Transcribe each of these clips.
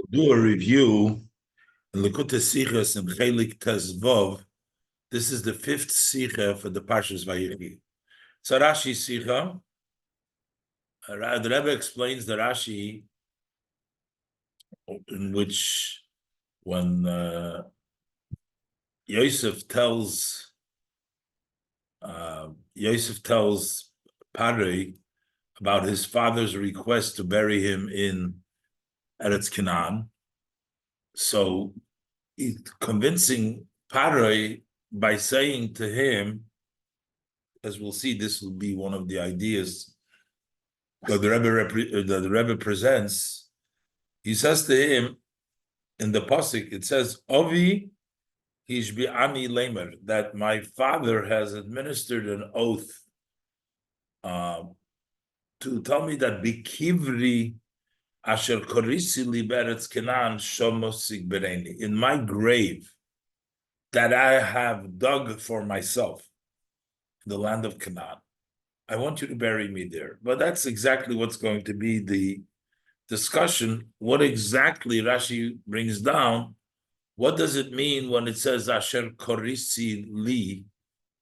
Do a review in Likutei Sichos and Chelek Tezvov. This is the fifth Sicha for the Parshas Vayechi. So Rashi Sicha. The Rebbe explains the Rashi in which when Yosef tells Paroi about his father's request to bury him in Eretz Canaan. So he's convincing Paroi by saying to him, as we'll see, this will be one of the ideas that the Rebbe presents. He says to him in the pasuk, it says, "Ovi hishbi ani lemer," that my father has administered an oath to tell me that bikivri asher korisi li beretz Canaan shomosig bereni, in my grave that I have dug for myself, the land of Canaan. I want you to bury me there. But that's exactly what's going to be the discussion. What exactly Rashi brings down? What does it mean when it says Asher Korisi Li,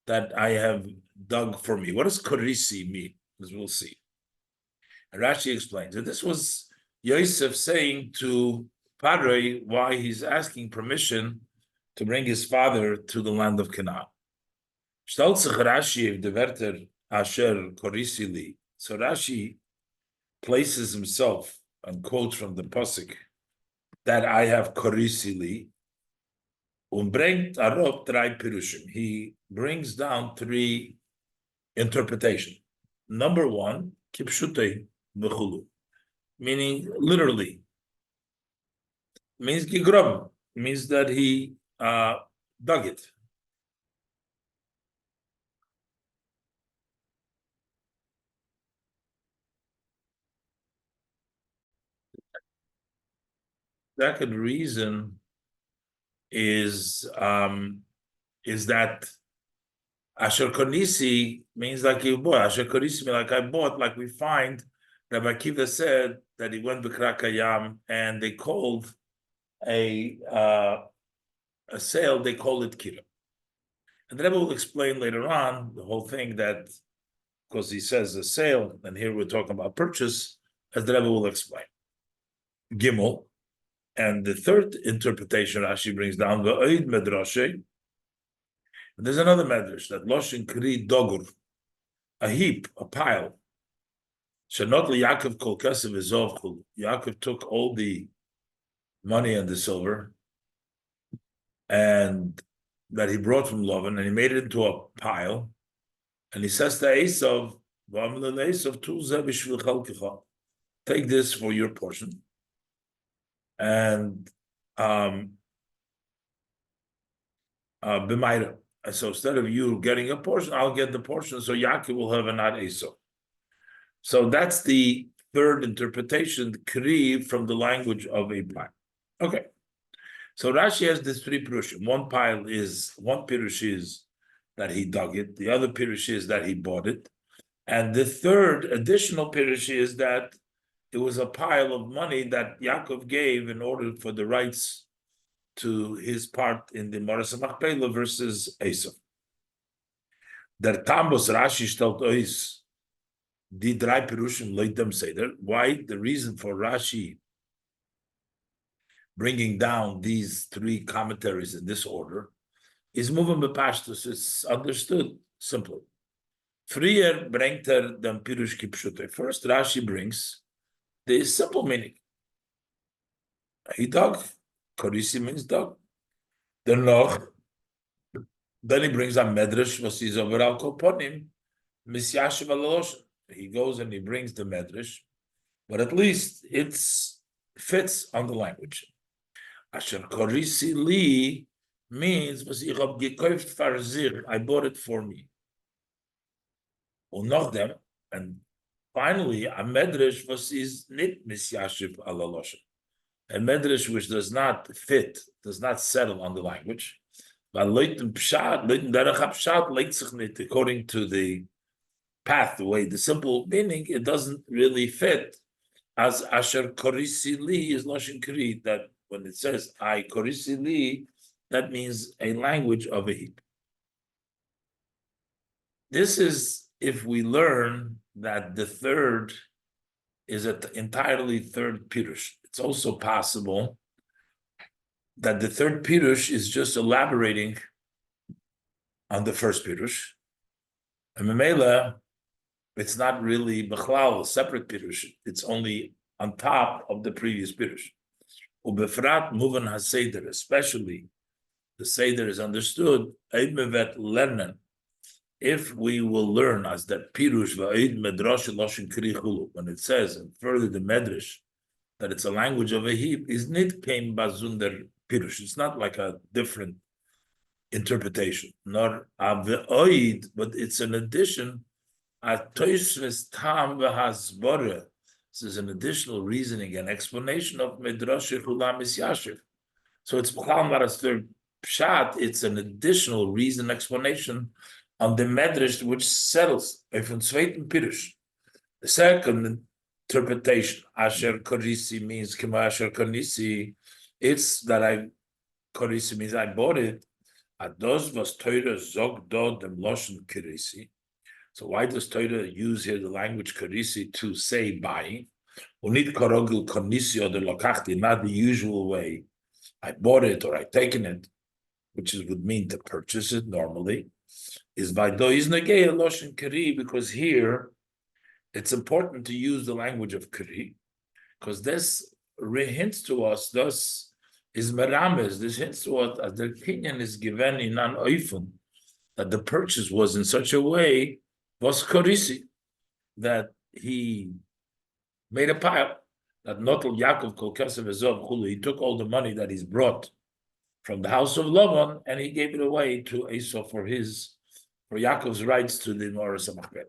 that I have dug for me? What does Korisi mean? As we'll see. And Rashi explains that this was Yosef saying to Paroi why he's asking permission to bring his father to the land of Canaan. Stellt sich Rashi the Werter Asher Korisili. So Rashi places himself and quotes from the pasuk that I have Korisili. Bringt arop drei pirushim. He brings down three interpretations. Number one, kipshutei v'chulu, meaning literally, means gigrob, means that he dug it. Second reason is that Asher Konisi means like you bought. Asher Konisi means like I bought, like we find Rabbi Akiva said that he went to Krakayam and they called a sale, they called it Kira. And the Rebbe will explain later on the whole thing that, because he says a sale, and here we're talking about purchase, as the Rebbe will explain. Gimel. And the third interpretation Rashi brings down, V'oid medrashe. There's another medrash that Loshin Kri Dogur, a heap, a pile. Shanot Yaakov kol kesef v'zov chulu. Yaakov took all the money and the silver, and that he brought from Lavan, and he made it into a pile. And he says to Esav, take this for your portion. And b'mayra. So instead of you getting a portion, I'll get the portion. So Yaakov will have an ad Esav. So that's the third interpretation, kri, from the language of a pile. Okay. So Rashi has these three pirushim. One pirush is that he dug it. The other pirush is that he bought it. And the third additional pirush is that it was a pile of money that Yaakov gave in order for the rights to his part in the Maras Machpelah versus Esav. Der Tambos Rashi stellt ois die drei pirushim leitem seder. Why? The reason for Rashi bringing down these three commentaries in this order is moving bepashtus. It's understood simply. Frier bringt dem pirush kipshute. First, Rashi brings the simple meaning. He dug. Korisi means dug. Then he brings a medrash was he's over al koponim misyashiv alalosh. He goes and he brings the medrash, but at least it fits on the language. Asher korisi li means was ich hab gekauft for sich. I bought it for me. Them, and finally, a medrash was is nit misyashiv alalosh. A medrash which does not fit, does not settle on the language. But according to the path, the way, the simple meaning, it doesn't really fit As Asher Korisi Li is Lashon Kri, that when it says I Korisi Li, that means a language of a heap. This is if we learn that the third is an entirely third Pirush. It's also possible that the third Pirush is just elaborating on the first Pirush. And Memela, it's not really Bechlal, a separate Pirush. It's only on top of the previous Pirush. Ubefrat Muvan HaSeder, especially the Seder is understood, Eid Mevet Lernen, if we will learn as that Pirush Va'id Medrash Loshin Kri Chulu, when it says, and further the Medrash, that it's a language of a heap, is nit came bazunder Pirush. It's not like a different interpretation, nor Aveoid, but it's an addition. This is an additional reasoning and explanation of Medrash Chulam Yashiv. So it's B'chal third pshat. It's an additional reason explanation on the Medrash which settles from Zweiten Pirush. The second interpretation, Asher Korisi means Kima Asher Korisi. It's that Korisi means I bought it. Ados was Torah zog do dem Loshen Korisi. So why does Torah use here the language Korisi to say buying? Unit Korogil Korisi or the Lokachti, not the usual way. I bought it or I taken it, which would mean to purchase it normally, is by doiz negei loshen keri, because here it's important to use the language of keri, because this hints to us, thus is merames, this hints to us as the kinyan is given in an oifun, that the purchase was in such a way, was korisi, that he made a pile, that Notel Yaakov Kol Kesef Ezov Chulu, he took all the money that he's brought from the house of Lavan and he gave it away to Esau for Yaakov's rights to the Moras Machpeh.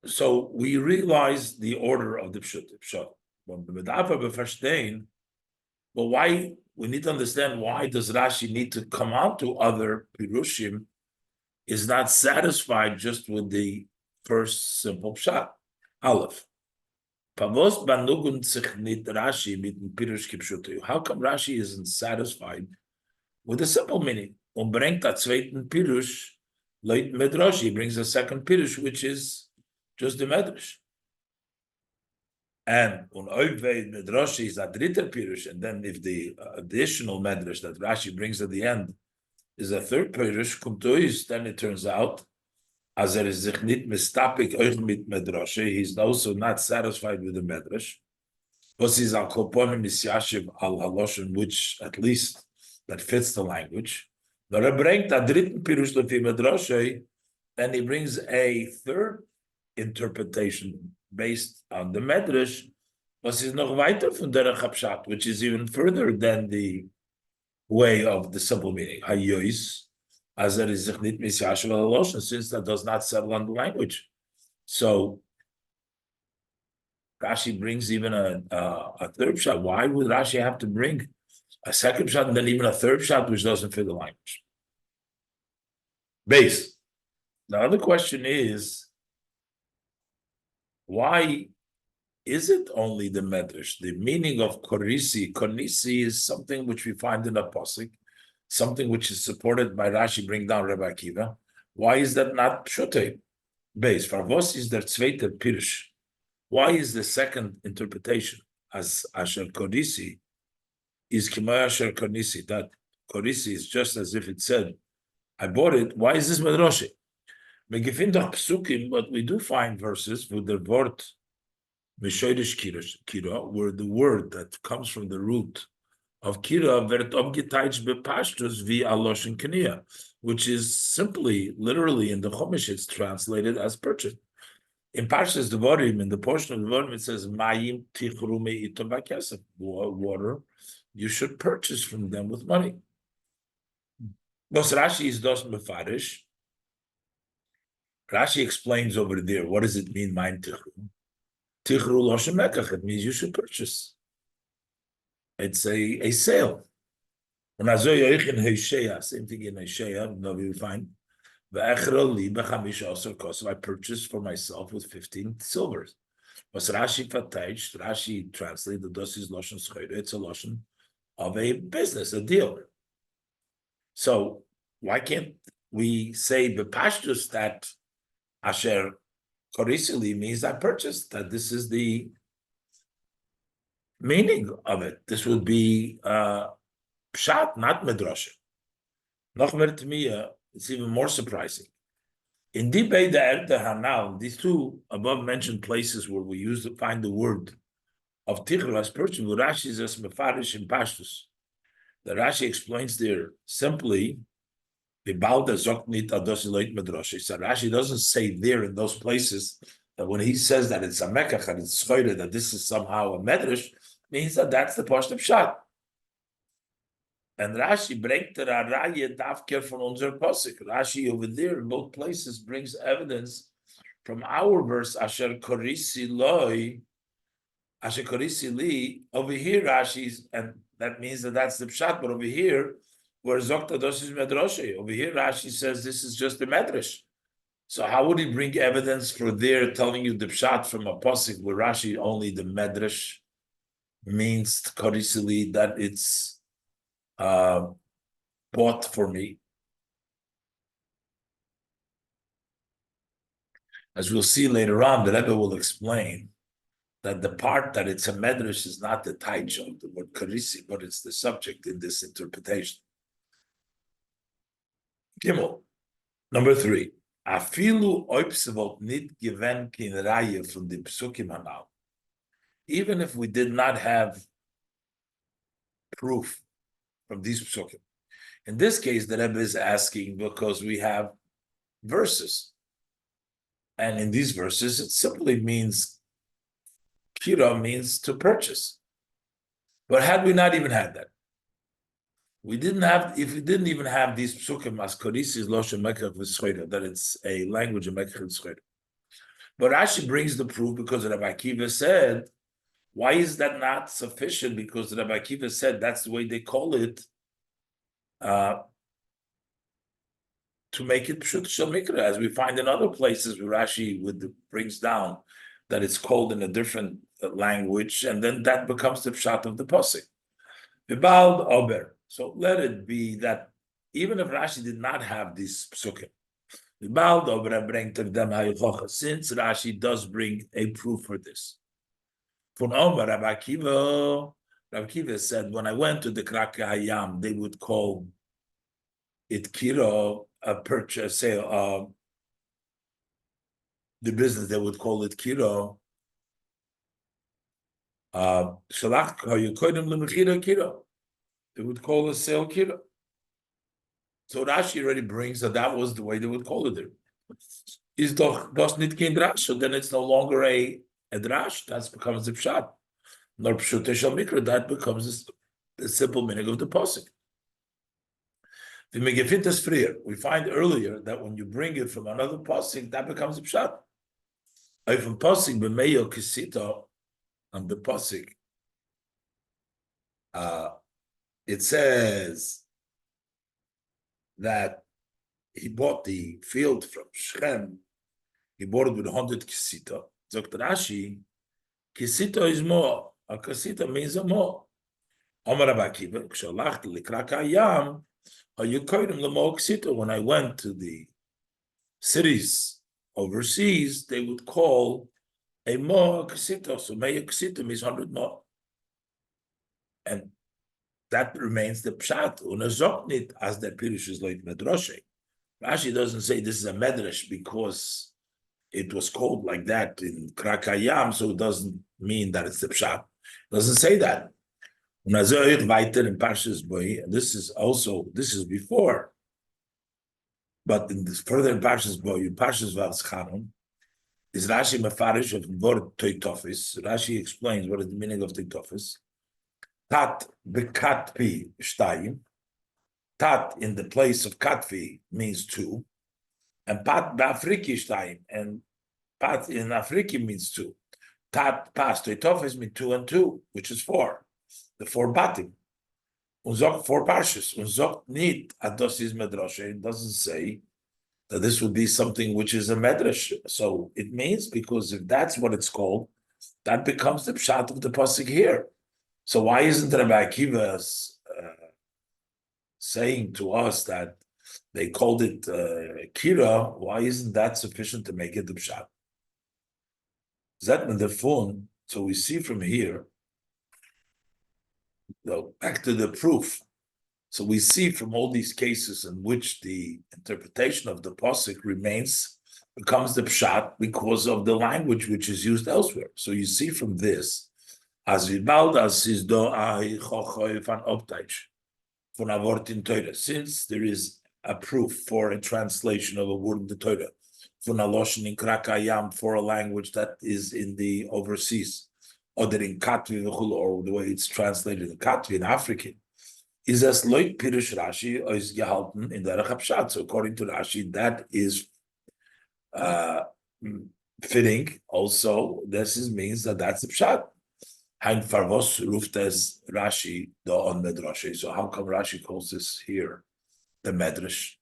So we realize the order of the Pshut. But why, we need to understand why does Rashi need to come out to other Pirushim, is not satisfied just with the first simple Pshat. Aleph. How come Rashi isn't satisfied with the simple meaning? He brings a second pirush, which is just the medrash. And medrash is a dritter pirush, and then if the additional medrash that Rashi brings at the end is a third pirush, then it turns out as is nicht mistapik euch mit medrash, he's also not satisfied with the medrash. Was is al koponim misyashiv al haloshen, which at least that fits the language. But bringt a dritten pirush lefi medrash, and he brings a third interpretation based on the medrash. Was is noch weiter von der Chapshat, which is even further than the way of the simple meaning. Hayois. As it is since that does not settle on the language. So Rashi brings even a third shot. Why would Rashi have to bring a second shot and then even a third shot which doesn't fit the language? Base. The other question is, why is it only the medrash? The meaning of korisi is something which we find in a pasuk, something which is supported by Rashi, bring down Rabbi Akiva. Why is that not pshutei? Base. Farvos is der zweite pirush. Why is the second interpretation as Asher Korisi is Kima Asher Korisi? That Korisi is just as if it said, I bought it. Why is this medrashi? But we do find verses with the word Meshoidish Kira, where the word that comes from the root of Kira wird abgeteilt bepashtus via Aloshin Kenia, which is simply, literally in the Chumash, it's translated as purchased. In Parshas Devarim, in the portion of Devarim, it says Mayim tichru me'itom b'kesef, water you should purchase from them with money. But Rashi is dos mefarish. Rashi explains over there, what does it mean, Mayim tichru? Tichru loshem mekach, it means you should purchase. It's a sale. Same thing in Hosea, no, we find. I purchased for myself with 15 silvers. Was Rashi verteidigt, Rashi translated das is Lashon Schoire, it's a Lashon of a business, a deal. So why can't we say Bepashtus that Asher Korisili means I purchased, that this is the meaning of it. This would be Pshat, not Midrash. Noch mehr to me, it's even more surprising. In Dibei the Erde Hanal, these two above mentioned places where we used to find the word of Tichel as purchase, Rashi is as Mefarish in Pashtus. The Rashi explains there simply, so Rashi doesn't say there in those places that when he says that it's a mekach and it's schoire, that this is somehow a medrash, means that that's the Pashtum Pshat. And Rashi bringt der Araye Davker von unser Posik. Rashi over there in both places brings evidence from our verse, Asher Korisi Loi, Asher Korisi Li. Over here, Rashi's, and that means that that's the Pshat, but over here, where Zokta Dos is Medrash, over here, Rashi says this is just the Medrash. So how would he bring evidence for there telling you the Pshat from a Posik where Rashi only the Medrash means Korisi Li, that it's bought for me? As we'll see later on, the Rebbe will explain that the part that it's a medrash is not the title of the word karisi, but it's the subject in this interpretation. Gimel, number 3. Afilu oipsevot nit given kin raya from the psukim hanal. Even if we did not have proof from these psukim. In this case, the Rebbe is asking because we have verses. And in these verses, it simply means, kira means to purchase. But had we not even had that, we didn't have, if we didn't even have these psukim as korisi loshem mekach v'schoida, that it's a language of mekach v'schoida. But Rashi brings the proof because Rabbi Akiva said, why is that not sufficient? Because Rabbi Akiva said that's the way they call it, to make it pshut shel mikra, as we find in other places where Rashi brings down that it's called in a different language, and then that becomes the pshat of the pasuk. V'bald ober. So let it be that even if Rashi did not have these psukim, v'bald ober bring to them hayichocha, since Rashi does bring a proof for this. From Omer Rabbi Akiva said, when I went to the Krak Hayam, they would call it kiro, a purchase, sale, the business, they would call it kiro. Shalach hayukodim lemechira kiro. They would call it sale kiro. So Rashi already brings that was the way they would call it there. Is doch das nit kein drash, so then it's no longer a drash. That becomes the pshat. Nor pshute shel mikra, that becomes the simple meaning of the pasuk. We find earlier that when you bring it from another pasuk, that becomes a pshat. From pasuk b'meyo kisito, on the pasuk, it says that he bought the field from Shechem. He bought it with 100 kisito. Zokt Rashi, kisito is more. A kisito means a more. Amar Rabbi Akiva, kshalachti likrak hayam. When I went to the cities overseas, they would call a mo kasito. So meya kasito means 100 mo, and that remains the pshat. Unazoknit as the pirush is like medrash. Rashi doesn't say this is a medrash because it was called like that in Krakayam, so it doesn't mean that it's the pshat. It doesn't say that. In Parshas Boy, and this is before, but in this further in Parshas Boy, in Parshas Valschanon, is Rashi Mefarish of word Toitofis. Rashi explains what is the meaning of Toitofis. Tat bekatpi shtayim. Tat in the place of katfi means 2, and pat ba'afriki shtayim, and pat in Afriki means 2. Tat pas Toitofis means 2 and 2, which is 4. The 4 batim. Unzok 4 parshas. Unzok nit ados is medrash. It doesn't say that this would be something which is a medrash. So it means, because if that's what it's called, that becomes the pshat of the pasuk here. So why isn't Rabbi Akiva saying to us that they called it kira? Why isn't that sufficient to make it the pshat? Zetman the phone. So we see from here, back to the proof. So we see from all these cases in which the interpretation of the pasuk becomes the pshat because of the language which is used elsewhere. So you see from this, as we bald as is do I van optaich von a word in Torah, since there is a proof for a translation of a word in the Torah, von a loshen in krakayam for a language that is in the overseas, or in Katvi or the way it's translated in Katvi in African, is as loit pirush Rashi is gehalten in der Pshat. So according to Rashi, that is fitting. Also, this means that that's the pshat. Hein farvos ruft as Rashi do on medrash. So how come Rashi calls this here the medrash?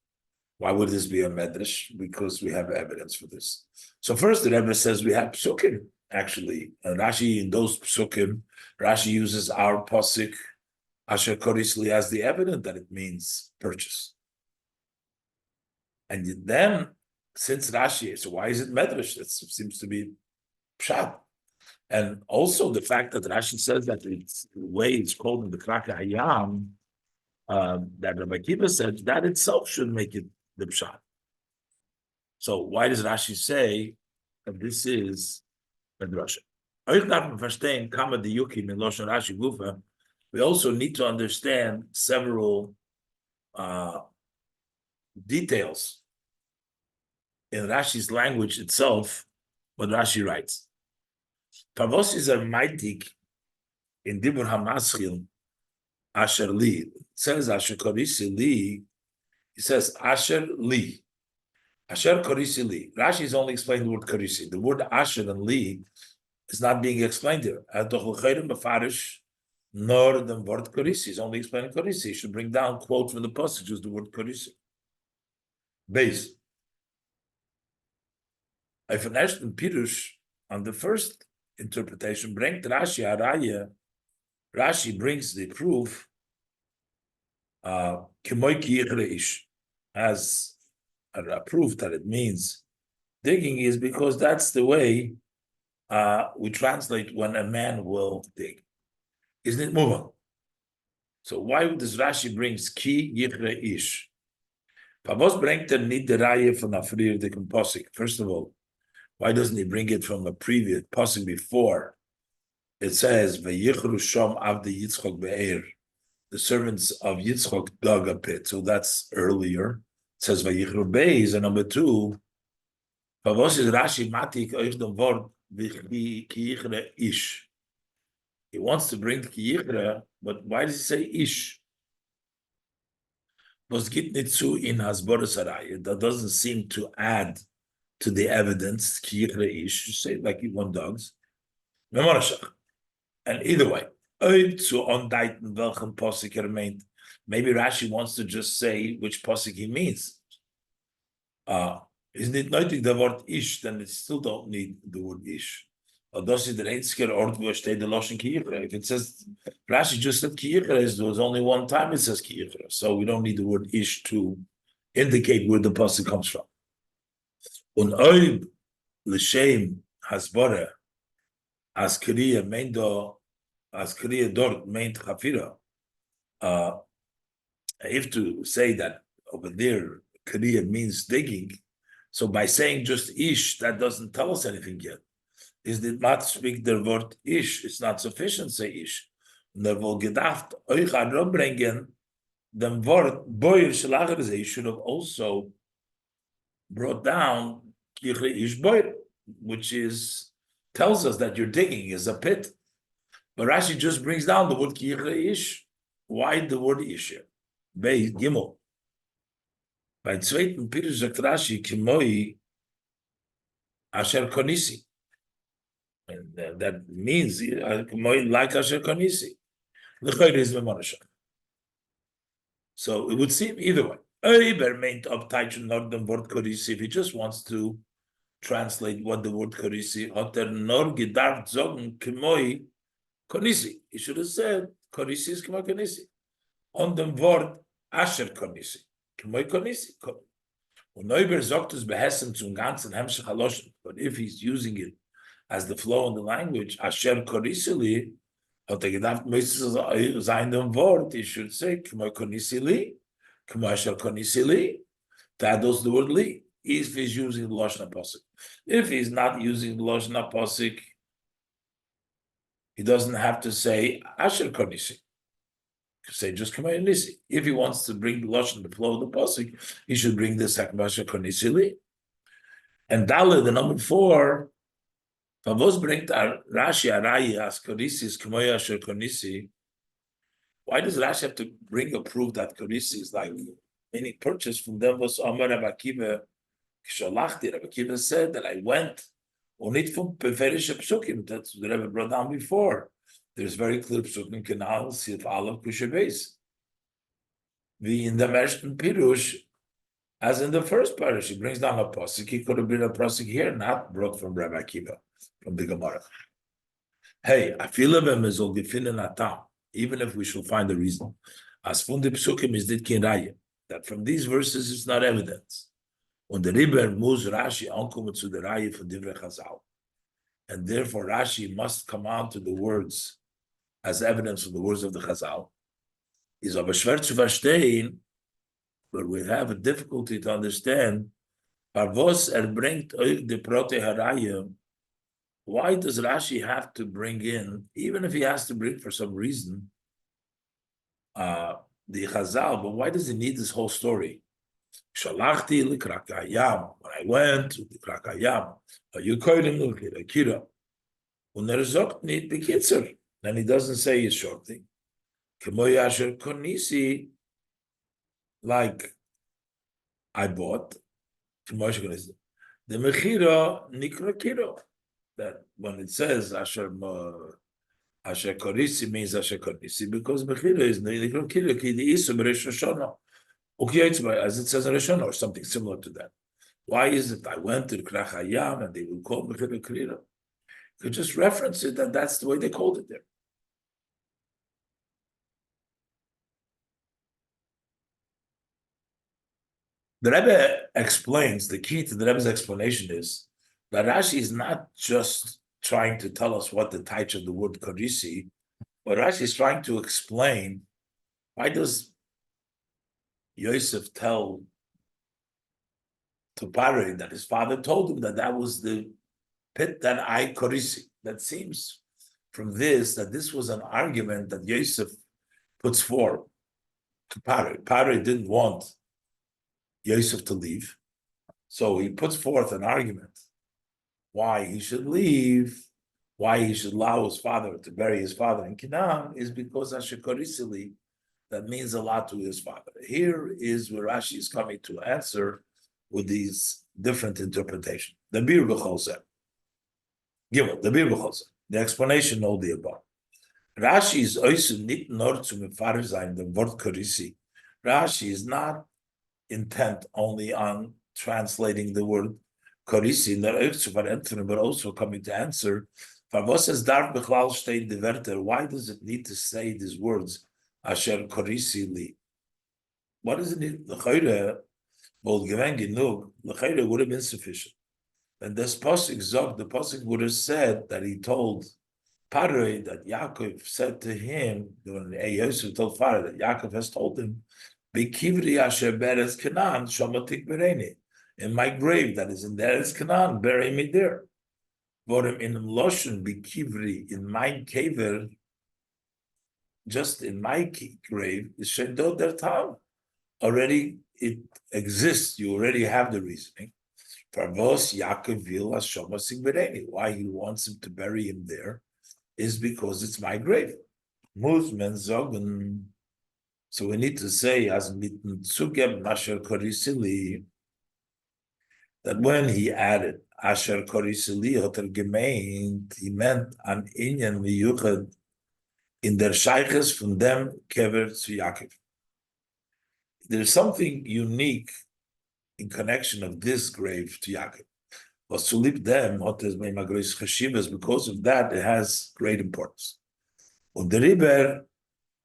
Why would this be a medrash? Because we have evidence for this. So first, the Rebbe says we have psukim actually, and Rashi in those psukim, Rashi uses our pasuk asher korisli as the evidence that it means purchase. And then, since Rashi, so why is it medrash? That seems to be pshat. And also the fact that Rashi says that it's the way it's called in the Kraka Hayam, that Rabbi Akiva said, that itself should make it the pshat. So why does Rashi say that this is medrash? We also need to understand several details in Rashi's language itself, what Rashi writes. Pavos is a maitik in Dibur HaMaschil, Asher Li. It says Asher Korisi Li. It says Asher Li. Asher Korisi Li. Rashi is only explaining the word Korisi. The word Asher and Li is not being explained here. Nor the word Korisi is only explaining Korisi. He should bring down quote from the passage, use the word Korisi. Base. If an Ashton Pirush on the first interpretation, bring Rashi Araya, Rashi brings the proof as a proof that it means digging is because that's the way we translate when a man will dig. Isn't it moving? So why would this Rashi brings ki yichre ish? Pavos bringt nid the raya from a free of the composing. First of all, why doesn't he bring it from a previous passing before? It says, "Vayechi sham avdi Yitzchok be'er." The servants of Yitzchok dug a pit, so that's earlier. It says, "Vayechi beis," and number two, Pavos is Rashi matik oich the word v'ki ish. He wants to bring ki yichre, but why does he say ish? Was git nitzu in hasboros haraya. That doesn't seem to add to the evidence, ish, say like one dogs. And either way, maybe Rashi wants to just say which posik he means. Isn't it noting the word ish, then it still don't need the word ish. If it says Rashi just said kiyikra, there was only one time it says kiyikra, so we don't need the word ish to indicate where the posik comes from. L'shem hasbara as kriya meindo as kriya dort meint chafira. I have to say that over there kriya means digging. So by saying just ish, that doesn't tell us anything yet. Is it not speak the word ish? It's not sufficient say ish. Der wohl gedacht euch anbringen dem Wort boyer schlager. They should have also brought down which is tells us that you're digging is a pit. But Rashi just brings down the word ish. Why the word ish here? Bei Gimel. Bei zweiten Pirush sagt Rashi kimoi asher konisi. And that means kimoi like asher konisi. L'chayr is memorisha. So it would seem either way. If he just wants to translate what the word Korisi, hat nor gedarft sagen, kemoi Konisi. He should have said, Konisi is kemoi Konisi. On dem Wort Asher Konisi. Kemoi Konisi. Und Neuber sagt es behessen zum ganzen Hemshech Haloshon. But if he's using it as the flow in the language, Asher Korisili, hat gedacht, müsste sein dem Wort, he should say, Kemoi Konisili, Kemoi Asher Konisili. That does the word li. If he's using the Lashon HaPosik. If he's not using the Lashon HaPosik, he doesn't have to say Asher Konisi. Say just Kemoi Nisi. If he wants to bring the Lashon, the flow of the Posik, he should bring this Asher Konisi li. And Dalet, the number 4, Favos bringt Rashi Arayi as Konisi is Kemoi Asher Konisi. Why does Rashi have to bring a proof that Konisi is like any purchase from them? Was Amar Rabbi Akiva Shalachti. Rabbi Akiva said that I went only from Beferish Psukim. That's what the Rebbe brought down before. There's very clear Psukim Canal, Sif Aleph Kushabes. We in the Mershton Pirush, as in the first parish, he brings down a pasuk. He could have been a pasuk here, not brought from Rabbi Akiva, from the Gemara. Hey, I feel of him is all gefinnen atam, even if we shall find a reason. As from the Psukim is dit kinraya, that from these verses it's not evidence. Und der Rebbe muss Rashi ankommen zu der Reihe von Divrei Chazal. And therefore Rashi must come on to the words as evidence of the words of the Chazal. Is aber schwer zu verstehen, but we have a difficulty to understand, Parvos bringt euch die Prote Haraya. Why does Rashi have to bring in, even if he has to bring for some reason, the Chazal, but why does he need this whole story? Shalachti likrakayam. When I went to likrakayam, you koydim likira. Und sagt nicht bekitzer. Then he doesn't say his short thing. Kemoy asher konisi, like I bought. Kemoy asher konisi. The mechira nikra kiro. That when it says asher konisi means asher konisi because mechira is nikra kiro ki the isu b'Rosh Hashanah. As it says in Rishon or something similar to that. Why is it I went to the Krachayam and they will call Mechira Krira? You could just reference it and that's the way they called it there. The Rebbe explains, the key to the Rebbe's explanation is that Rashi is not just trying to tell us what the taich of the word Korisi, but Rashi is trying to explain why does Yosef tell to Paroi that his father told him that was the pit that I Korisi. That seems from this that this was an argument that Yosef puts forward to Paroi. Paroi didn't want Yosef to leave, so he puts forth an argument why he should leave, why he should allow his father to bury his father in Canaan is because Asher Korisili, that means a lot to his father. Here is where Rashi is coming to answer with these different interpretations. The Bir B'Cholzeh. Gimel, the Bir B'Cholzeh. The explanation all the above. Rashi is also nit nor zu mefarer sein, the word Korisi. Rashi is not intent only on translating the word Korisi, but also coming to answer. Why does it need to say these words? Asher Korisi li. What does it need? L'chayre, wohl gewen genug, l'chayre would have been sufficient. And this pasuk zog, the pasuk would have said that he told Paroi that Yaakov said to him, when Yosef told Pharaoh that Yaakov has told him, B'kivri asher beres Canaan, shomatik bereni. In my grave that is in Eretz Canaan, bury me there. Vorim in Loshen b'kivri, in my kever, just in my grave, is Shedod der Tam. Already it exists. You already have the reasoning. Parvos Yaakov vil Shomasig Bereni. Why he wants him to bury him there is because it's my grave. Muzmen Zogen. So we need to say as mitten Zugeb Asher Korisili that when he added Asher Korisili Hotel gemeint, he meant an Inyan Miyuchad in der Sheiches from them Kever to Yaakov. There's something unique in connection of this grave to Yaakov. Was to leave them, because of that, it has great importance. And the river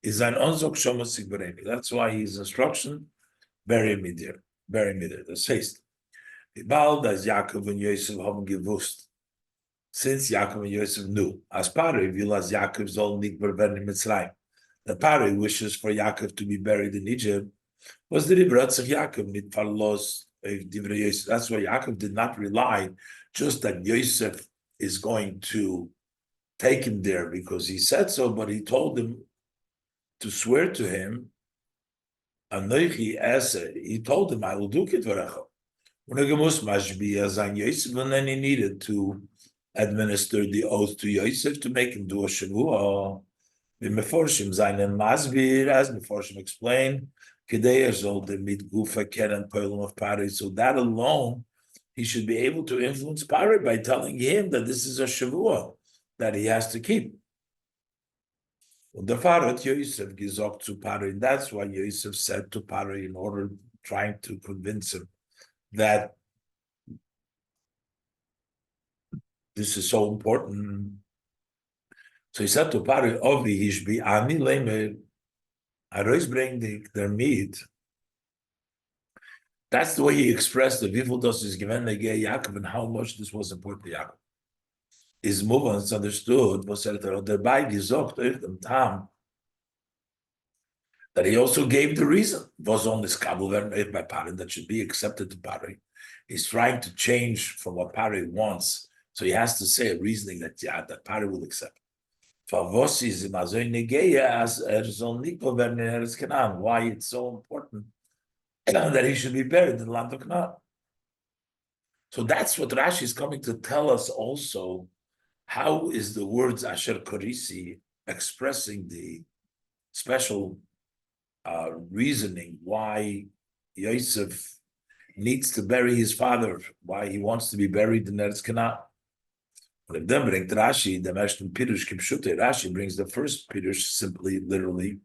is an onzok shomosik bereni. That's why his instruction very immediate, very immediate. Das heißt, bald as Yaakov and Yosef haben gewusst, since Yaakov and Yosef knew, as Pari will as Yaakov soll nicht werden in Mitzrayim. The Pari wishes for Yaakov to be buried in Egypt. Was the Ribratzach Yaakov mit Parlos Divrei Yosef? That's why Yaakov did not rely just that Yosef is going to take him there because he said so, but he told him to swear to him. Anoichi Ese, he told him, I will do Kitvarecha. And then he needed to administer the oath to Yosef to make him do a Shavua. The Meforshim Zainen Masbir, as Meforshim explained, Kedei old the mit Gufa Keren Poilum of Pari. So that alone, he should be able to influence Pari by telling him that this is a Shavua that he has to keep. And the Farat Yosef gesagt to Pari, and that's why Yosef said to Pari in order trying to convince him that this is so important. So he said to Pari, Ovi Hishbi Ani Lemer, I always bring their meat. That's the way he expressed the Vivudos is given the gay Yaakov and how much this was important to Yaakov. His movements understood was thereby gesagt them Tam that he also gave the reason was on this Kabul by Pari that should be accepted to Pari. He's trying to change from what Pari wants, so he has to say a reasoning that that Pari will accept. Why it's so important that he should be buried in the land of Canaan. So that's what Rashi is coming to tell us also. How is the words Asher Korisi expressing the special reasoning why Yosef needs to bury his father, why he wants to be buried in Eretz Canaan? And then bringt Rashi, the Meshton Pirush Kipshute, Rashi brings the first Pirush simply, literally,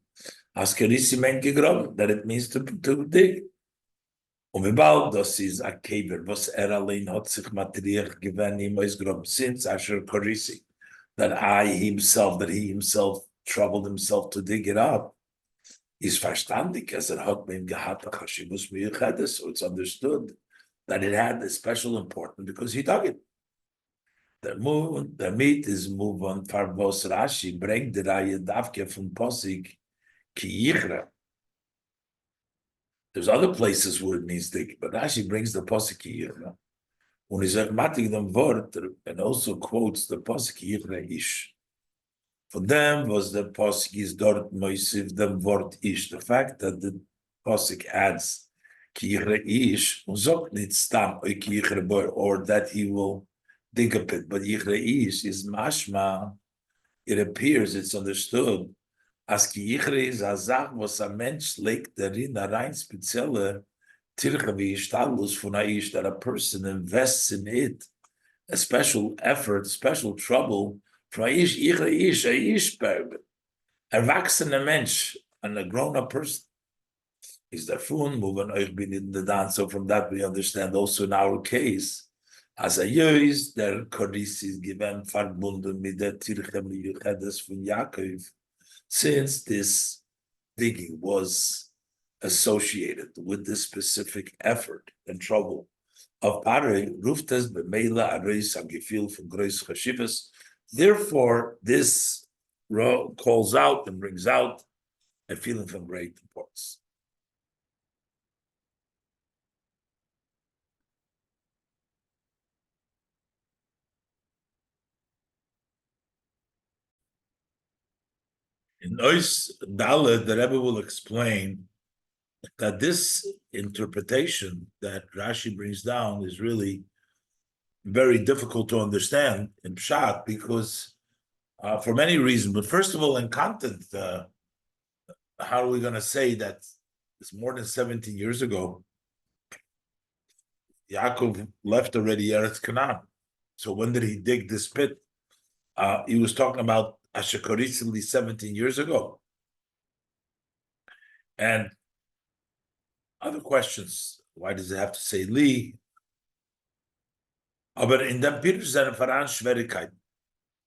as Korisi meint gegraben, that it means to dig. Und wie bald das ist a Keber, was allein hat sich materiell gewähnt, ihm ist grob, since Asher Korisi, that he himself troubled himself to dig it up, is verstandig, as hat mit ihm gehabt, Chashivus Miyuchedes, so it's understood that it had a special importance because he dug it. The meat is move on Farvos Rashi, bring the Raya Davke from Posig, Ki Yichra. There's other places where it means dig, but Rashi brings the Posik here. When he's matig them word and also quotes the Posik here ish. For them was the Posik is dort moisiv them word ish. The fact that the Posik adds kiyre ish uzok nit stam or that he will dig a pit, but yire ish is mashma. It appears, it's understood. As ki yichre is a Sach, was a Mensch legt darin a rein spezielle Tirche wie Istalus von a Ish, that a person invests in it, a special effort, special trouble, for a Ish, yichre Ish, a Ish, erwachsene Mensch, and a grown-up person. Is der Fun, moving euch bin in the dance, so from that we understand also in our case, as a Jöis, der Koris is given verbunden mit der Tirche Miyuchedes von Yaakov, since this digging was associated with this specific effort and trouble of Pari, Ruftes Bemela Areis Agifil from Grois Chashivas. Therefore, this calls out and brings out a feeling from great importance. In Ois Dalet, the Rebbe will explain that this interpretation that Rashi brings down is really very difficult to understand in Pshat because for many reasons. But first of all, in content, how are we going to say that it's more than 17 years ago? Yaakov left already Eretz Canaan. So when did he dig this pit? He was talking about Ashekorisili 17 years ago. And other questions. Why does it have to say Li? But in the Pirush and Faran Schwerigkeit,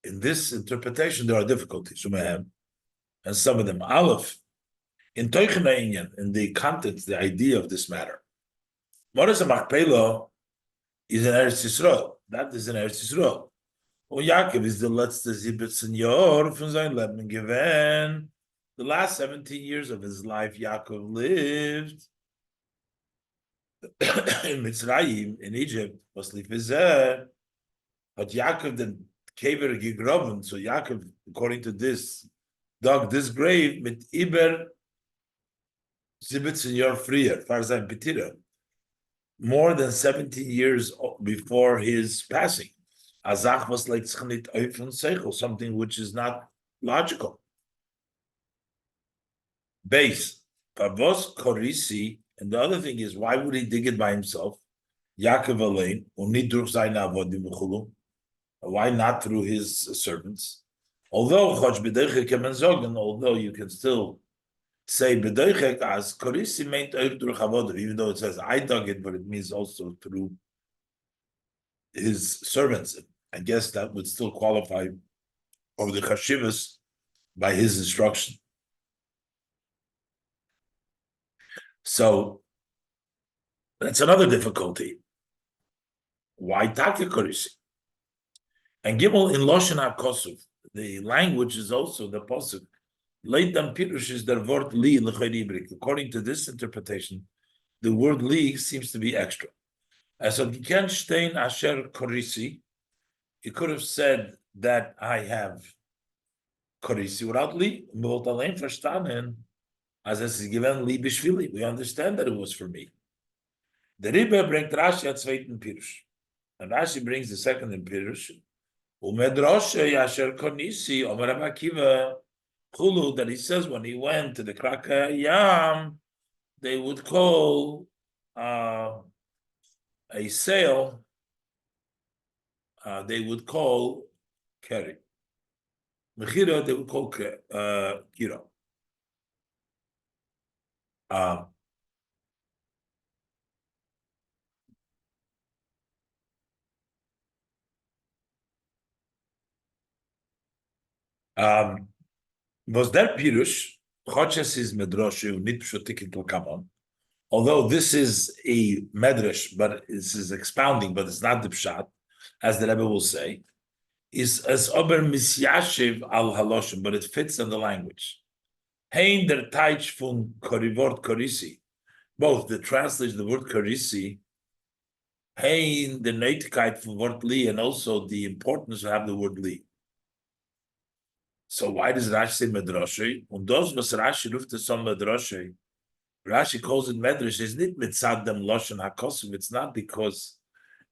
in this interpretation, there are difficulties, and some of them. Aleph, in Teuchena Inyan, in the content, the idea of this matter. Moras Machpelah is in Eretz Yisrael. That is in Eretz Yisrael. Und Yaakov is the letzte 17 Jahr von seinem Leben gewesen. The last 17 years of his life, Yaakov lived in Mitzrayim, in Egypt, was lief is there. But Yaakov then Kever gegroven. So Yaakov, according to this, dug this grave mit Iber 17 Jahr früher, far sein Petira, more than 17 years before his passing. Azach was like something which is not logical. Base. Pavos Korisi, and the other thing is, why would he dig it by himself? Yaakov Alain, why not through his servants? Although you can still say B'doichek as Korisi meant even though it says I dug it, but it means also through his servants. I guess that would still qualify of the Chashivas by his instruction. So that's another difficulty. Why Taka Korisi? And Gimel in Loshen HaKosuf, the language is also the Posuk. Leitam Pirush is the word li l'chayibrik. According to this interpretation, the word li seems to be extra. As of Giken Stein Asher Korisi, he could have said that I have Korisi without li. Mevot allein verstanden, as es is given li b'shvili. We understand that it was for me. The Rebbe brings Rashi at zweiten Pirush, and Rashi brings the second in Pirush. Umedroshe Asher Korisi Omer Rabbi Akiva Chulu, that he says when he went to the Kraka Yam, they would call a sail. They would call Keri. Mechira, they would call Kira. Was there Pirush? Choches is Medrash, need to come on. Although this is a Medrash, but this is expounding, but it's not the Pshat, as the Rebbe will say, is as Ober Misyashiv al Haloshim, but it fits in the language. Hein der Teich von Korivort Korisi, both the translation of the word Korisi, Hein the Neitigkeit von Wort Li, and also the importance of have the word Li. So why does Rashi say Medrash? Und das, was Rashi ruft es on Medrash, Rashi calls it Medrash, is not mitzad dem Loshen HaKosov. It's not because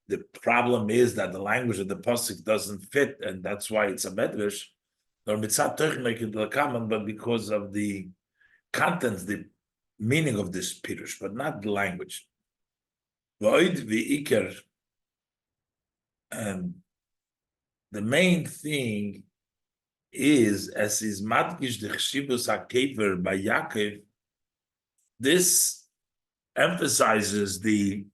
the problem is that the language of the Pasuk doesn't fit, and that's why it's a Medrash, or mitzad technik l'kaman, but because of the contents, the meaning of this Pirush, but not the language. V'oid v'iker, and the main thing is, as is madgish the chshibus hakever by Yaakov, this emphasizes the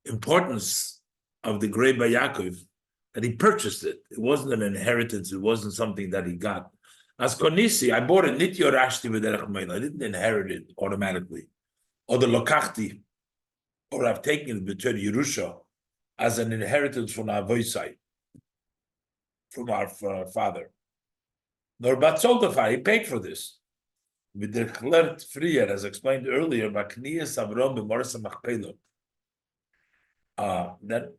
importance of the grave by Yaakov, that he purchased it. It wasn't an inheritance. It wasn't something that he got. As Konisi, I bought it, nit yorashti v'derech meila. I didn't inherit it automatically. Or the lokachti, or I've taken it b'ter Yerusha as an inheritance from our Vayechi, from our father. Nor batzoltafar, he paid for this. With the chlert frier, as explained earlier, bakniyas avrom b'moras machpelah. Then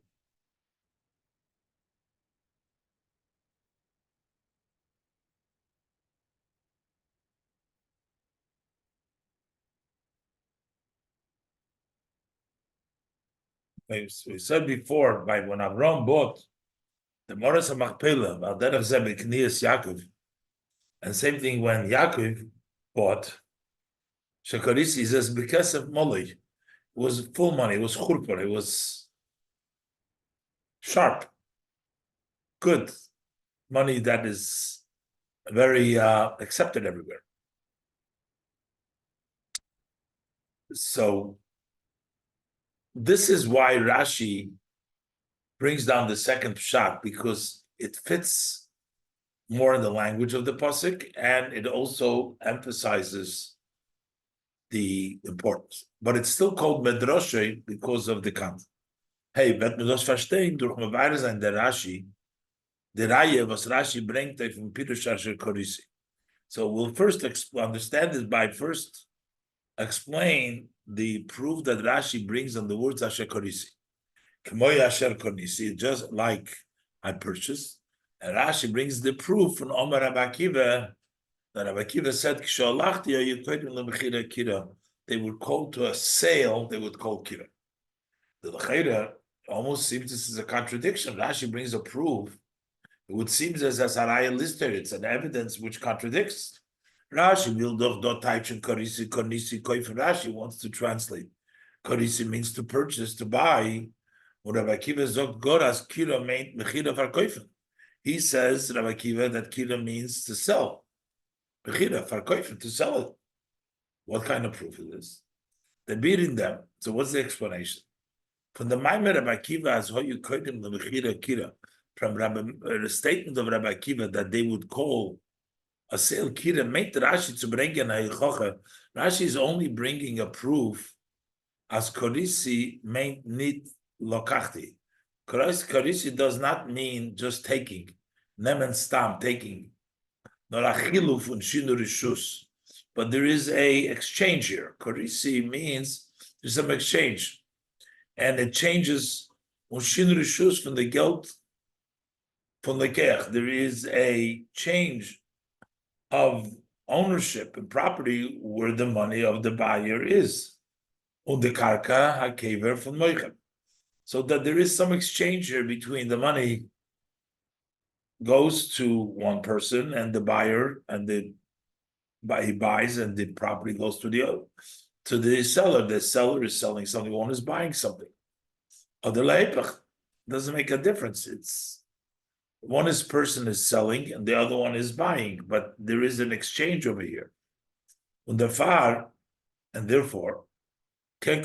we said before, by when Avram bought the moras machpelah, Valderach zeh b'kniyas Yaakov, and same thing when Yaakov bought Shekarisi, says because of Molly, it was full money, it was churpar, it was sharp, good money that is very accepted everywhere. So this is why Rashi brings down the second pshat because it fits more in the language of the pasuk, and it also emphasizes the importance. But it's still called medrashe because of the content. Hey, wird man das verstehen durch Meweire sein der Rashi, der Reihe, was Rashi bringt from Pirush Asher Korisi. So we'll first understand this by first explain the proof that Rashi brings on the words Asher Korisi. K'moy Asher Korisi, just like I purchased. And Rashi brings the proof from Omar Rabbi Akiva, that Rabbi Akiva said, they would call to a sale, they would call kira. The L'cheira almost seems this is a contradiction. Rashi brings a proof. It would seem as Araya listed, it's an evidence which contradicts. Rashi will do type korisi konisi koif. Rashi wants to translate. Korisi means to purchase, to buy. Or Rabbi Akiva zog goras kira meint mechira farkoifen. He says Rabbi Akiva that kira means to sell. Mechira farkoifen, to sell it. What kind of proof is this? They're beating them. So what's the explanation? From the Maimer Rabbi Akiva as hoyu koidim lemechira kira. From the statement of Rabbi Akiva that they would call a sale kira, make the Rashi to bring in a yichocha. Rashi is only bringing a proof as korisi meant nit lokachti. Korisi does not mean just taking, nemen stam, taking, nor achiluf and shinu rishus. But there is a exchange here. Korisi means there's some exchange, and it changes shinu rishus from the geld. From the kech, there is a change of ownership and property where the money of the buyer is. On the karka hakever from moichem. So that there is some exchange here between the money goes to one person and the buyer, and he buys, and the property goes to the other, to the seller. The seller is selling something, one is buying something. Other leipach doesn't make a difference. It's one person is selling and the other one is buying, but there is an exchange over here. And therefore, it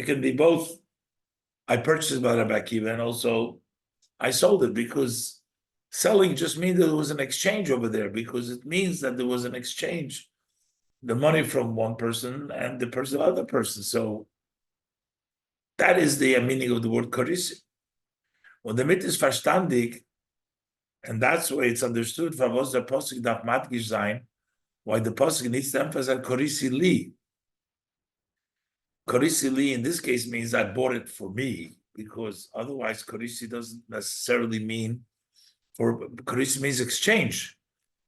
can be both. I purchased by Rabbi Akiva and also I sold it, because selling just means that there was an exchange over there, because it means that there was an exchange, the money from one person and the person, other person. So that is the meaning of the word korisi. When the mit is verstandig, and that's why it's understood, why the pasuk darf matgish sein, why the pasuk needs to emphasize korisi li. Korisi li in this case means I bought it for me, because otherwise korisi doesn't necessarily mean, korisi means exchange,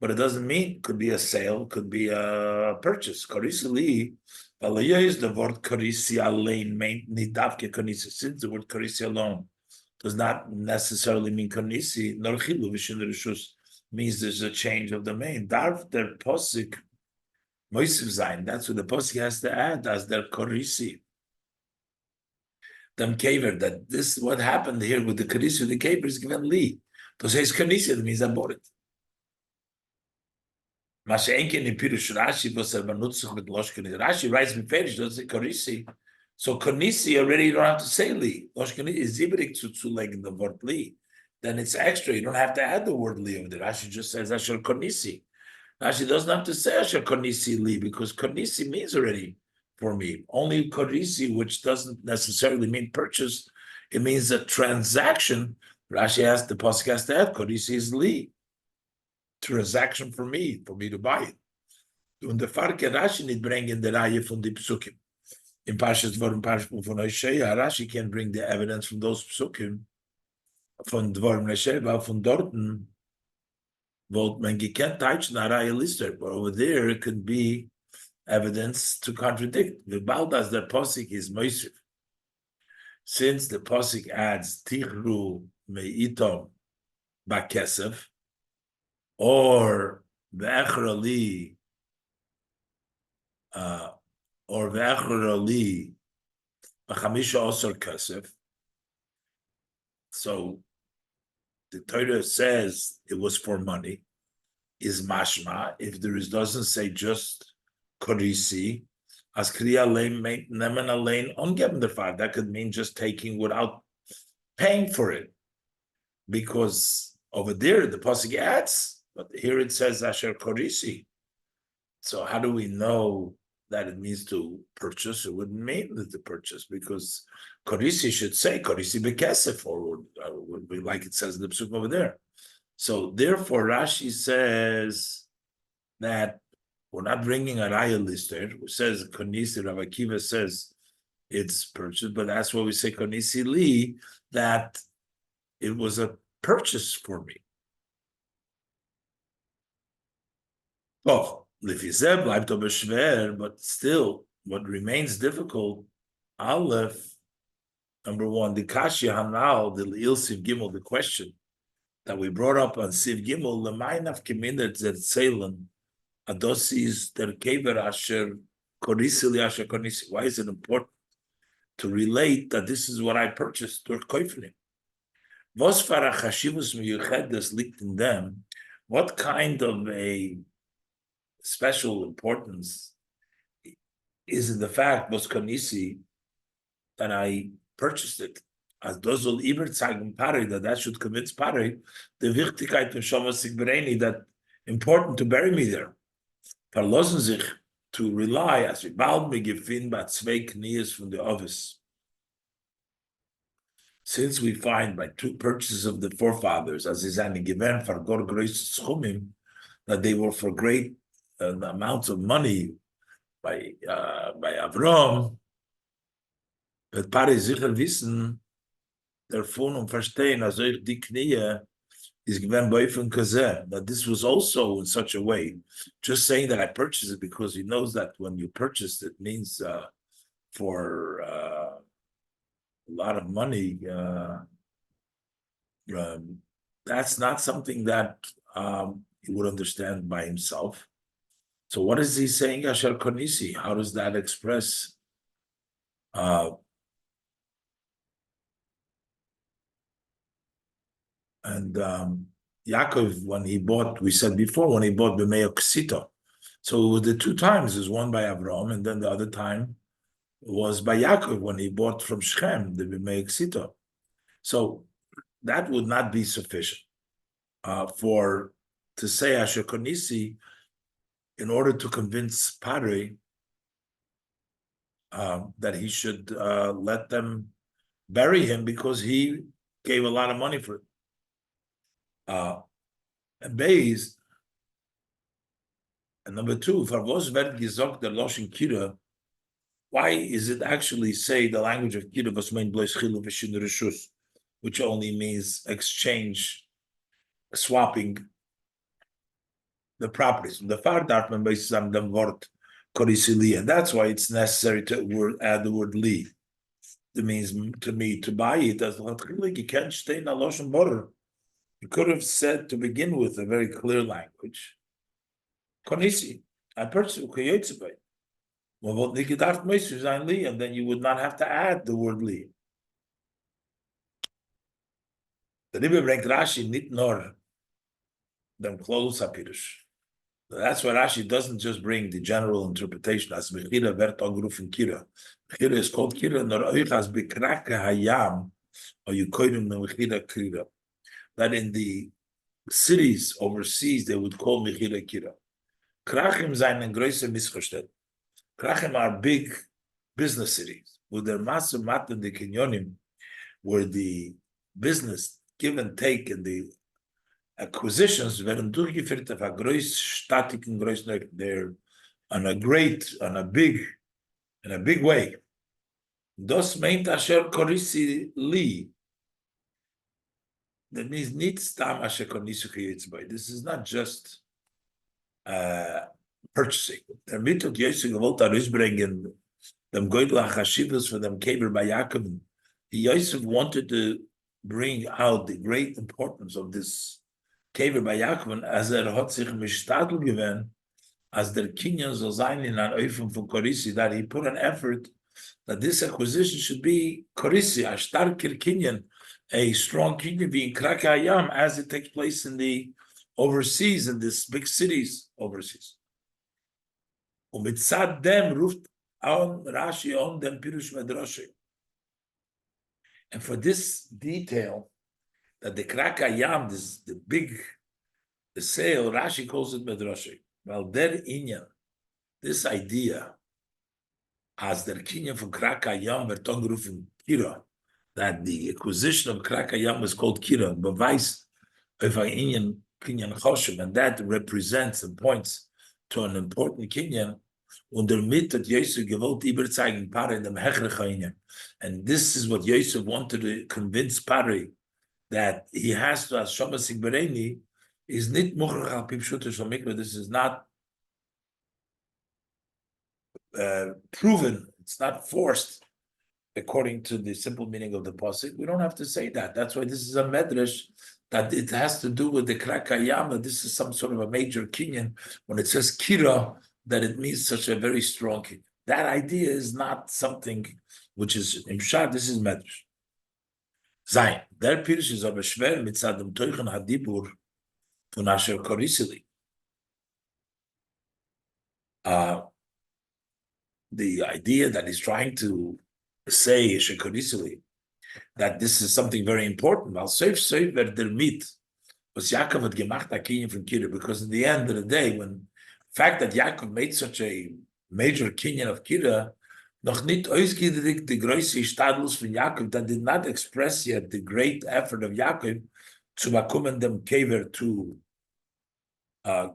but it doesn't mean, could be a sale, could be a purchase. Korisi li, is the word korisi alein meant nidavke konisi. Since the word korisi alone does not necessarily mean konisi, nor chilu v'shin rishus means there's a change of the main. Darf der posik moisiv zayin. That's what the posik has to add as their korisi. Them kaver, that this what happened here with the korisi, the kaver is given li. To say it's konisi, that means I bought it. Rashi writes beferish, doesn't say korisi. So konisi already you don't have to say li. Loshkani is zibrik to leg in the word li. Then it's extra. You don't have to add the word li over there. Rashi just says asher konisi. Rashi doesn't have to say asher konisi li, because konisi means already for me. Only korisi, which doesn't necessarily mean purchase, it means a transaction. Rashi has the pasuk has to add korisi is li. Transaction for me to buy it. Und der Farke Rashi nicht bringen der Reihe von die Psukim. In Parshas Dvorim, Parshas von Hosea, Rashi can bring the evidence from those Psukim, von Dvorim Hosea, von dorten, wo man gekannt teitschen a Reihe lister, but over there it could be evidence to contradict. The Baldas, the Posik is Moisif. Since the Posik adds Tichru Meitom Bakesef, or Ve'echrali, or Ve'echrali, B'chamisha Osor Kesef. So the Torah says it was for money, is mashma. If there is doesn't say just korisi, As Kriya Lane, Nemen Lane, ungeben der Fahrt. That could mean just taking without paying for it. Because over there, the Pasuk adds, but here it says Asher Korisi. So how do we know that it means to purchase? It wouldn't mean that to purchase because Korisi should say Korisi Bekesef, or would be like it says in the Psuk over there. So therefore, Rashi says that we're not bringing a raya lister, who says Konisi. Rabbi Akiva says it's purchased, but that's why we say Konisi Li, that it was a purchase for me. Oh, but still, what remains difficult, Aleph, number one, the Kashya Hanal, the Il Siv Gimel, the question that we brought up on Siv Gimel, Lemainav Keminet Zet Seilen, Adosis Der Kever Asher Korisili Asher Konisi. Why is it important to relate that this is what I purchased durch Koifnim? Was for a Chashivus Miyuchedes liegt in them? What kind of a special importance is in the fact was Konisi that I purchased it as dozol iber zeigen pare that should convince pare the Wichtigkeit von Shomasik Bereni that important to bury me there. Verlassen sich to rely as we bald me gefin by zwei knies from the office. Since we find by two purchases of the forefathers as is an given for God grace schumim that they were for great amounts of money by Avram, but Pare sicher wissen, davon und verstehen, also die Knie is given by from Kazeh, that this was also in such a way, just saying that I purchased it because he knows that when you purchase it means for a lot of money, that's not something that he would understand by himself. So what is he saying, Asher Konisi? How does that express and Yaakov, when he bought, we said before, when he bought B'mei Ksito. So it was the two times, is one by Avram, and then the other time was by Yaakov when he bought from Shechem, the B'mei Ksito. So that would not be sufficient to say Asher Konisi in order to convince Pare that he should let them bury him because he gave a lot of money for it. And Beis, and number two, why is it actually say the language of Kira, which only means exchange, swapping the properties. The Fardartman basis on the word Korisili, and that's why it's necessary to add the word li. That means to me to buy it as you can't stay in a Loshen border. You could have said to begin with a very clear language. Konisi, I purchased Koyotzebay. Well, and then you would not have to add the word li. The Rebbe bringt Rashi nit nor them close apirish. That's why Rashi doesn't just bring the general interpretation as Mechira vert ogrufen Kira. Mechira is called Kira, nor oich as bekrake hayam, or you koidim Mechira Kira. That in the cities overseas they would call Mechira Kira. Krachim seinen größer Missverständnis. Krachim are big business cities with their massive mat and the kinyonim, where the business give and take and the acquisitions werden durchgeführt auf a groß statiken groß there in a big way. Das meint Asher Korisi Li. That means nicht stam Asher Korisi Chiyitzbay. This is not just purchasing. Damit hat Yosef gewollt herausbringen dem Goydel HaChashivos for them Keber by Yaakov. Yosef wanted to bring out the great importance of this Kever by Yaakov, as hat sich mishtadl given, as der Kinyan soll sein in an Eufen von Korisi, that he put an effort that this acquisition should be Korisi, a starker Kinyan, a strong Kinyan, being Krake Hayam, as it takes place in the overseas, in these big cities overseas. Und mit Sad dem ruft on Rashi on them Pirush Medrashi. And for this detail, that the Krakayam, this the big the sale, Rashi calls it Medrashi. Well, their inyan, this idea, as the kinyan from Krakayam, Vertongruf Kira, that the acquisition of Krakayam is called Kira, Beweis of an inyan kinyan Choshim, and that represents and points to an important kinyan. Und damit hat Yosef gewollt überzeugen Pare in dem Hechrecha. And this is what Yosef wanted to convince Pare, that he has to, as Shomasik Bereni, is not Mochrach al Pipshuter Shomikra. This is not proven, it's not forced according to the simple meaning of the pasuk. We don't have to say that. That's why this is a medrash, that it has to do with the Krakayama. This is some sort of a major kinyan. When it says Kira, that it means such a very strong kinyan. That idea is not something which is imshad. This is medrash. Zayin. Der Pirush is aber schwer mit Sadam Teuchen Hadibur von Asher Korisili. The idea that he's trying to say Shekorisili, that this is something very important. Al Seif wer der mit was Yaakov had gemacht a kinyan from Kira, because in the end of the day, when the fact that Yaakov made such a major kinyan of Kira, noch nicht ausgedrückt the große Stadlus von Yaakov, that did not express yet the great effort of Yaakov to bekommen dem Kever to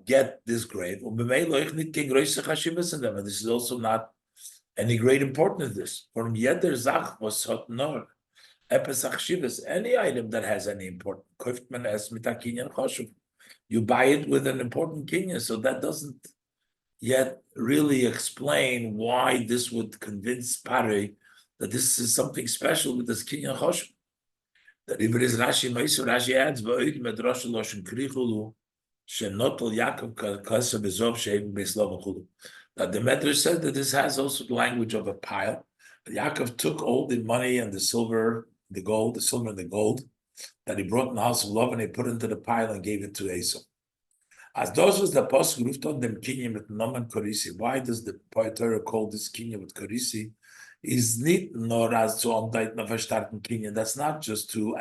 get this grave. And this is also not any great importance of this. From jeder Sach was hat nur any item that has any importance, kauft man es mit a kinyan choshev. You buy it with an important kinyan, so that doesn't yet really explain why this would convince Pare that this is something special with this kinyan choshev. That if it is Rashi Meiser, Rashi adds v'oid medrash loshen krichulu shenotol Yaakov kasa bezov sheim beislav chulu. That the Medrash said that this has also the language of a pile. Yaakov took all the money and the silver, the silver and the gold that he brought in the house of love, and he put into the pile and gave it to Esau. As those was the pasuk rufed on them kinyan with noman korisi. Why does the Torah call this kinyan with korisi? Is not nor as to ondait na verstarten kinyan. That's not just to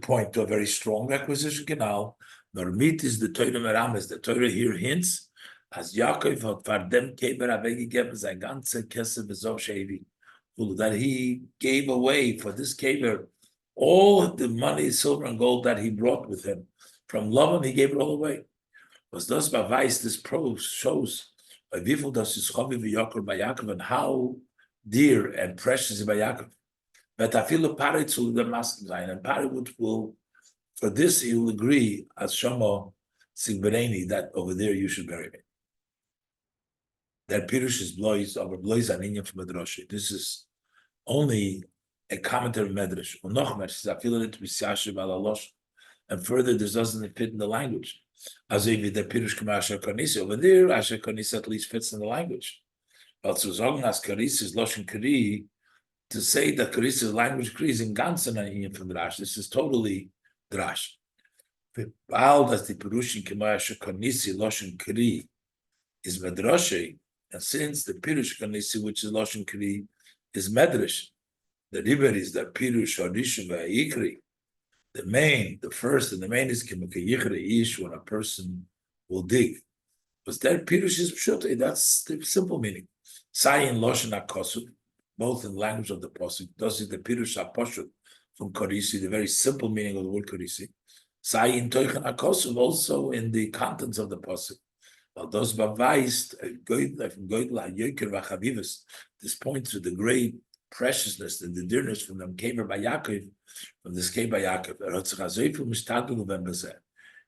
point to a very strong acquisition canal. Nor meat is the Torah merames. The Torah here hints as Yaakov hat for them keber weggegeben sein ganze Kesse bezov shevi, that he gave away for this keber all the money, silver and gold that he brought with him from Lavan. He gave it all away. Was das beweist? This prose shows wie viel das ist Chaviv by Yaakov, and how dear and precious is by Yaakov. But I feel a Pare to the mask sein, and Pare will for this he will agree as Shama Sigbereni that over there you should bury me. That Pirush is blois over blois aninya from Medrash. This is only a commentary of Medrash. And further, this doesn't fit in the language. As if the Pirush come Asher Kanisi over there, Asher Kanisi at least fits in the language. But to sagen as Karis is Loshen Kari, to say that Karis' language Kri is in ganzen aninya from Drash. This is totally Drash. While that's the Pirush in Asher Kanisi Loshen Kari is Medrash. And since the Pirush Kanisi, which is Loshen Kri, is Medrash, the river is the Pirush Harishon Vayikri. The first and the main is Kimaka Yichri Ish, when a person will dig. But that Pirush is Pshut, that's the simple meaning. Sayin Loshen HaKosuk, both in the language of the Pasuk, does it the Pirush HaPoshut from Korisi, the very simple meaning of the word Korisi. Sayin Toichen HaKosuk, also in the contents of the Pasuk. Well, those beweist, this points to the great preciousness and the dearness from them kever by Yaakov, from this kever by Yaakov.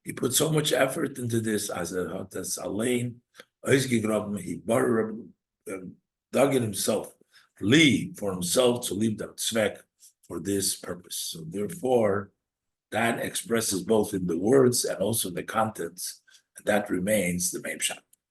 He put so much effort into this as Alain, he dug it himself, for himself to leave the tzvek for this purpose. So therefore, that expresses both in the words and also in the contents. That remains the main shot.